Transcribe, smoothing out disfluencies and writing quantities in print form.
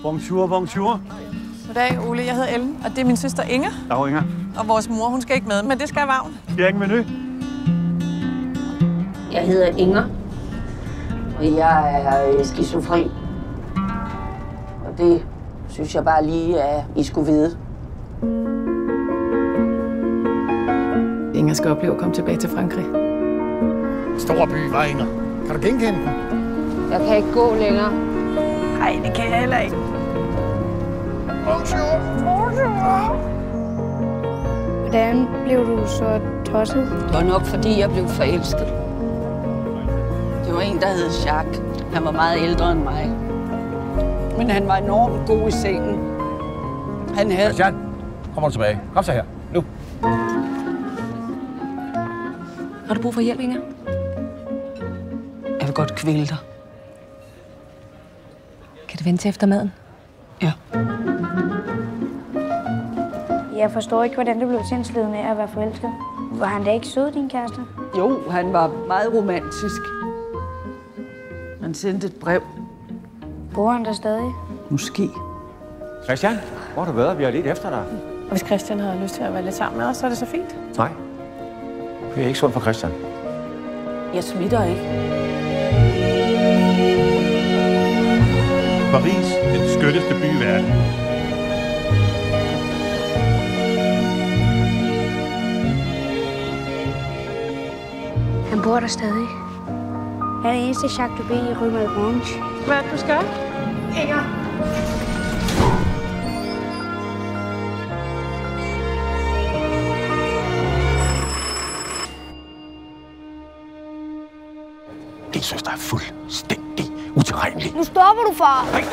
Bonjour, bonjour. Goddag, Ole. Jeg hedder Ellen, og det er min søster Inger. Dag, Inger. Og vores mor, hun skal ikke med, men det skal Vagn. Skal jeg ikke menu? Jeg hedder Inger, og jeg er skizofren. Og det synes jeg bare lige, at I skulle vide. Inger skal opleve at komme tilbage til Frankrig. Stor by, var Inger. Kan du genkende den? Jeg kan ikke gå længere. Nej, det kan jeg heller ikke. Hvordan blev du så tosset? Det var nok, fordi jeg blev forelsket. Det var en, der hed Jacques. Han var meget ældre end mig. Men han var enormt god i sengen. Han havde... Christian, kommer du tilbage. Kom så her. Nu. Har du brug for hjælp, Inger? Jeg vil godt kvæle dig. Kan det vente til efter maden? Ja. Jeg forstår ikke, hvordan du blev sindslidende af at være forelsket. Var han da ikke sød, din kæreste? Jo, han var meget romantisk. Han sendte et brev. Bor han der stadig? Måske. Christian, hvor har du været? Vi har lidt efter dig. Og hvis Christian havde lyst til at være lidt sammen med os, så er det så fint. Nej. Det er ikke sundt for Christian. Jeg smitter ikke. Paris, den skønneste by i verden. Han bor der stadig. Han er det eneste Jacques Dubé i Rue Malbranche. Hvad er det, du skal? Inger. Din søster er fuldstændig utilregnelig. Nu stopper du, far! Nej.